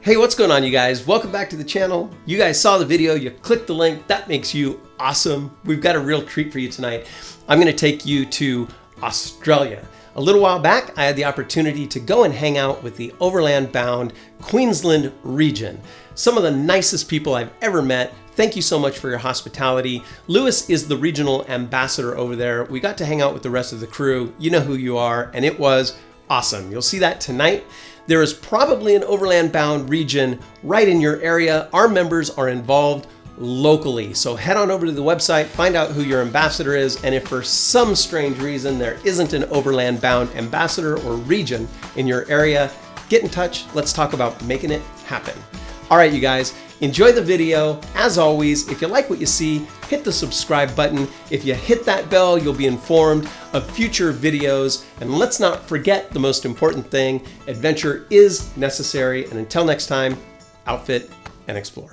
Hey, what's going on, you guys? Welcome back to the channel. You guys saw the video, you clicked the link, that makes you awesome. We've got a real treat for you tonight. I'm gonna take you to Australia. A little while back, I had the opportunity to go and hang out with the Overland Bound Queensland region. Some of the nicest people I've ever met. Thank you so much for your hospitality. Lewis is the regional ambassador over there. We got to hang out with the rest of the crew. You know who you are, and it was awesome. You'll see that tonight. There is probably an Overland Bound region right in your area. Our members are involved locally. So head on over to the website, find out who your ambassador is, and if for some strange reason there isn't an Overland Bound ambassador or region in your area, get in touch. Let's talk about making it happen. All right, you guys, enjoy the video. As always, if you like what you see, hit the subscribe button. If you hit that bell, you'll be informed of future videos. And let's not forget the most important thing, adventure is necessary. And until next time, outfit and explore.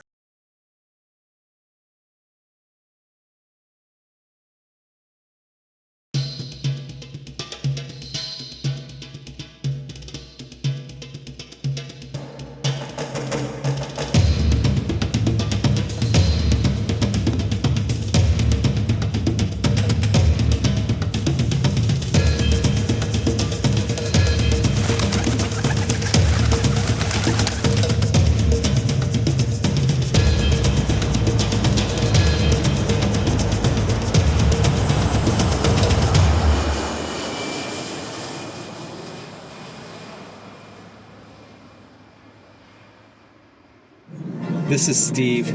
This is Steve.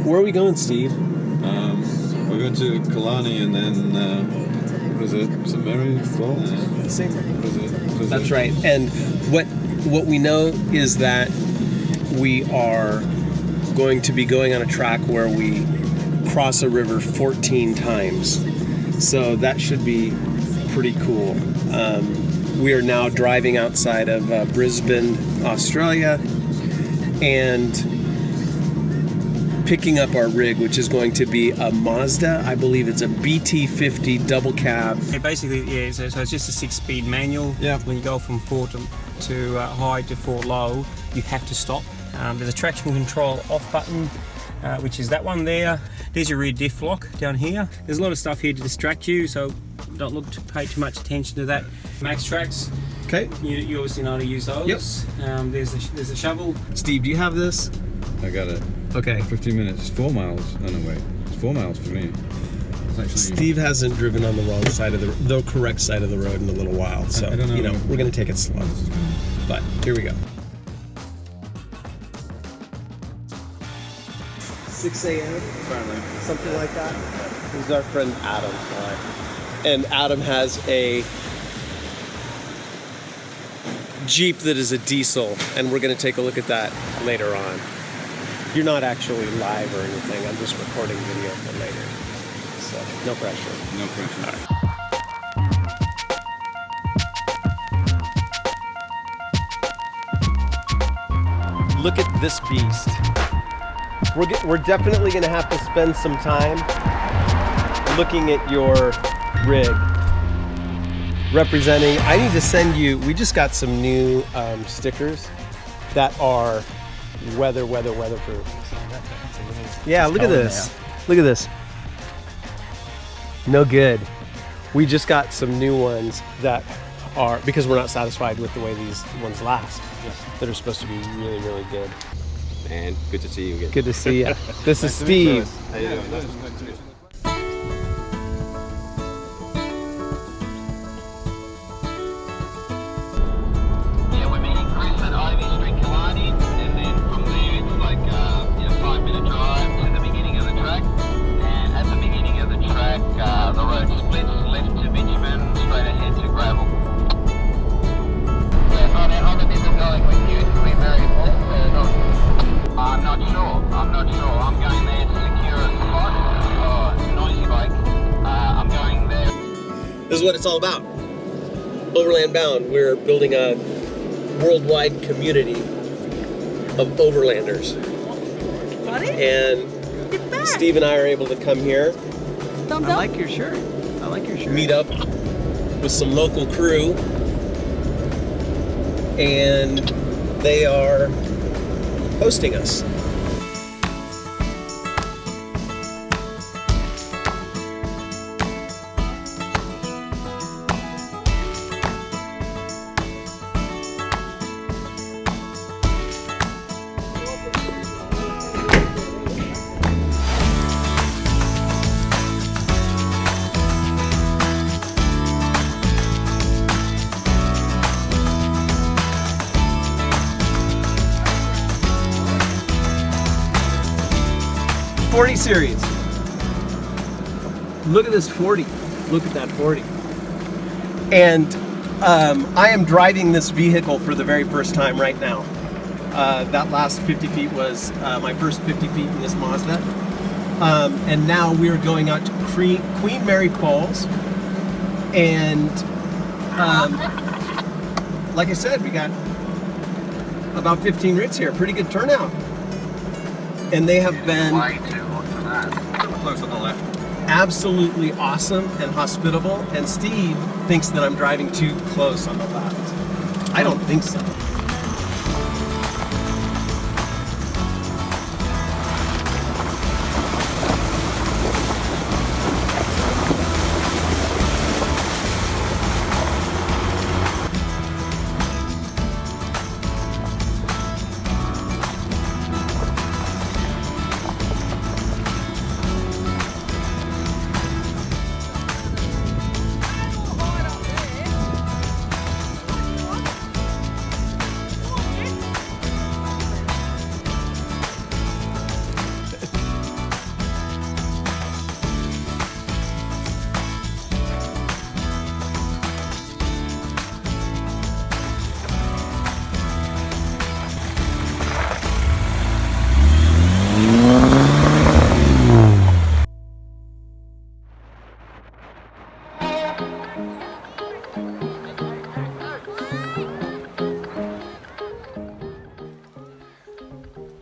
Where are we going, Steve? We're going to Killarney and then, what is it? Samari Falls? That's right. And what we know is that we are going to be going on a track where we cross a river 14 times. So that should be pretty cool. We are now driving outside of Brisbane, Australia, and picking up our rig, which is going to be a Mazda. I believe it's a BT50 double cab. Yeah, basically, yeah, so it's just a 6-speed manual. Yeah. When you go from Fort to high to Fort low, you have to stop. There's a traction control off button, which is that one there. There's your rear diff lock down here. There's a lot of stuff here to distract you, so don't look to pay too much attention to that. MaxTrax. Okay. You obviously know how to use those. Yep. There's a shovel. Steve, do you have this? I got it. Okay. 15 minutes. It's 4 miles. Oh, no, wait. It's 4 miles for me. It's actually... Steve hasn't driven on the wrong side of the correct side of the road in a little while, so I don't know. You know, we're going to take it slow. But here we go. 6 a.m. Something like that. This is our friend Adam. And Adam has a Jeep that is a diesel, and we're going to take a look at that later on. You're not actually live or anything. I'm just recording video for later. So, no pressure. No pressure. All right. Look at this beast. We're definitely going to have to spend some time looking at your rig. Representing, I need to send you, we just got some new stickers that are weatherproof. Yeah, look at this. Look at this. No good. We just got some new ones that are, because we're not satisfied with the way these ones last, that are supposed to be really, really good. Man, good to see you again. Good to see you. This is Steve. How you doing? Yeah, we're meeting Chris at Ivy Street, Killarney, and then from there it's like a 5-minute drive to the beginning of the track. And at the beginning of the track, the road splits left to bitumen, straight ahead to gravel. Yeah, so other people going with you to be very involved or not? I'm not sure. I'm going there to secure a spot. Oh, noisy bike. I'm going there. This is what it's all about. Overland Bound, we're building a worldwide community of overlanders. Buddy? And Steve and I are able to come here, Thumbs up? I like your shirt. meet up with some local crew, and they are hosting us. .40 series. Look at this 40. Look at that 40. And I am driving this vehicle for the very first time right now. That last 50 feet was my first 50 feet in this Mazda. And now we're going out to Queen Mary Falls. And like I said, we got about 15 rigs here. Pretty good turnout. And they have been Close on the left. absolutely awesome and hospitable. And Steve thinks that I'm driving too close on the left. I don't think so.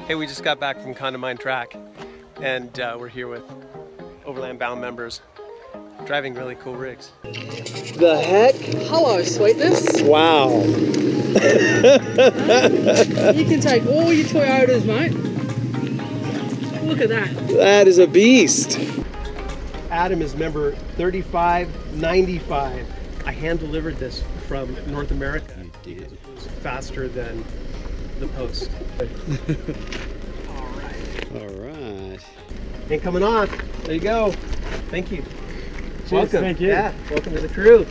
Hey, we just got back from Condamine Track, and we're here with Overland Bound members driving really cool rigs. The heck? Hello, sweetness. Wow. You can take all your Toyotas, mate. Look at that. That is a beast. Adam is member 3595. I hand delivered this from North America. It was faster than the post. All right. And coming on. There you go. Thank you. Cheers, Welcome. thank you. Yeah, welcome to the crew.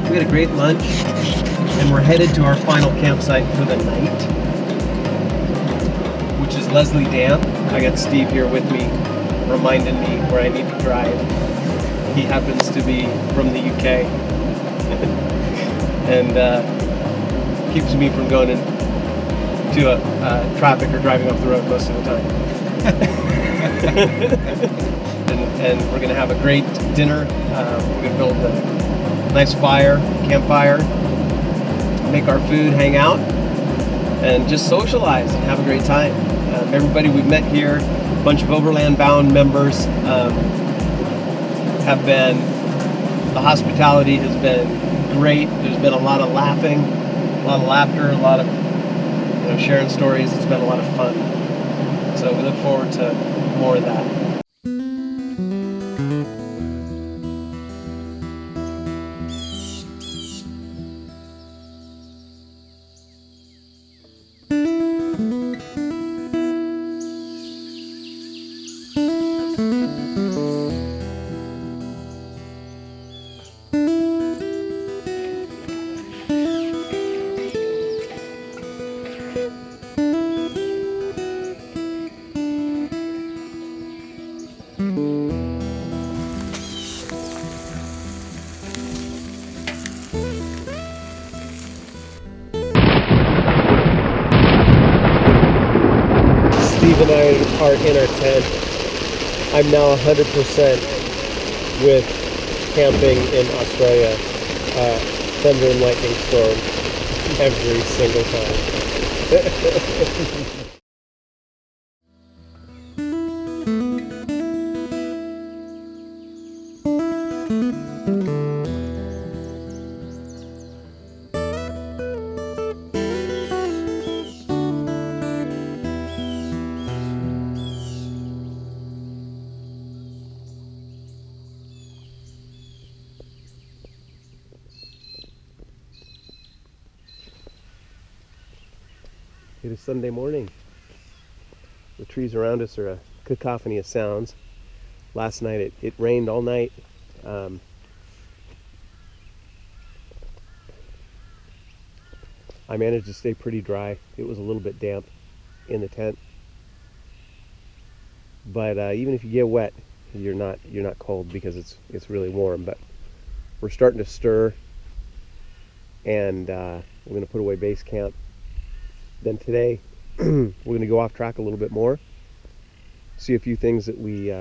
We had a great lunch, and we're headed to our final campsite for the night, which is Leslie Dam. I got Steve here with me, reminding me where I need to drive. He happens to be from the UK, and keeps me from going into traffic or driving off the road most of the time. and we're going to have a great dinner. We're going to build a nice campfire, make our food, hang out, and just socialize and have a great time. Everybody we've met here, a bunch of Overland Bound members, the hospitality has been great. There's been a lot of laughing, a lot of laughter, a lot of sharing stories. It's been a lot of fun. So we look forward to more of that. Steve and I are in our tent. I'm now 100% with camping in Australia. Thunder and lightning storm every single time. It is Sunday morning. The trees around us are a cacophony of sounds. Last night it rained all night. I managed to stay pretty dry. It was a little bit damp in the tent, but even if you get wet, you're not cold because it's really warm. But we're starting to stir, and we're going to put away base camp. Then today we're going to go off track a little bit more, see a few things that we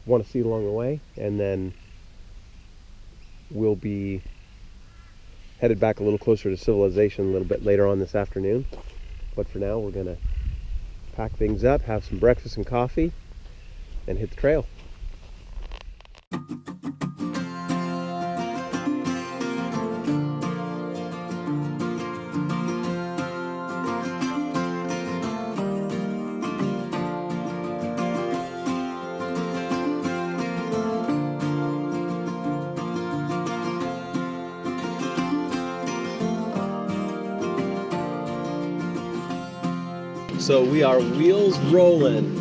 want to see along the way, and then we'll be headed back a little closer to civilization a little bit later on this afternoon. But for now, we're going to pack things up, have some breakfast and coffee, and hit the trail. So we are wheels rolling.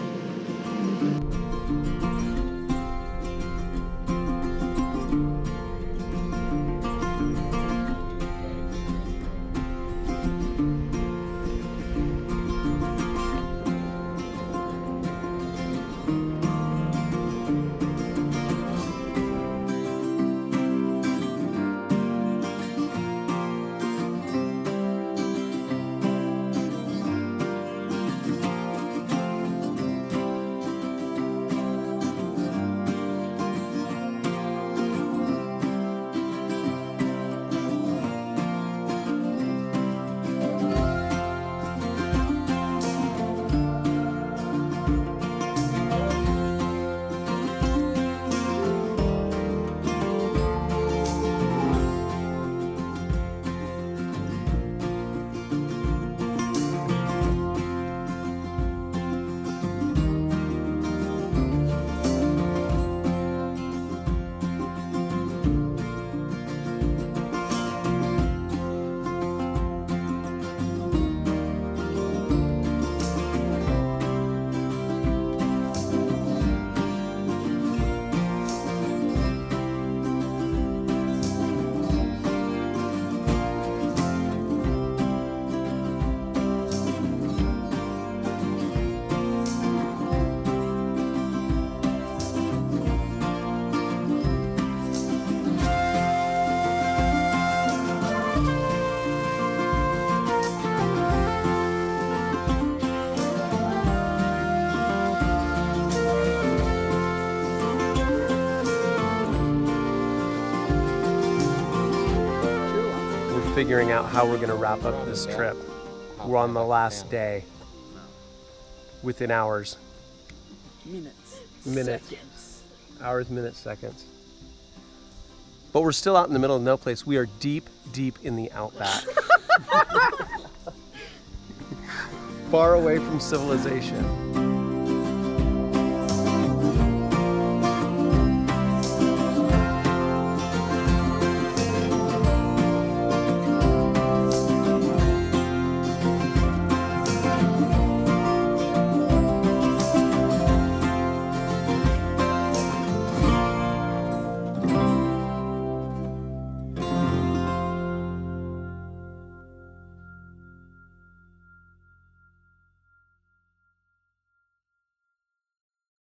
Figuring out how we're going to wrap up this trip. We're on the last day. Within hours. Minutes. Seconds. Hours, minutes, seconds. But we're still out in the middle of no place. We are deep, deep in the outback. Far away from civilization.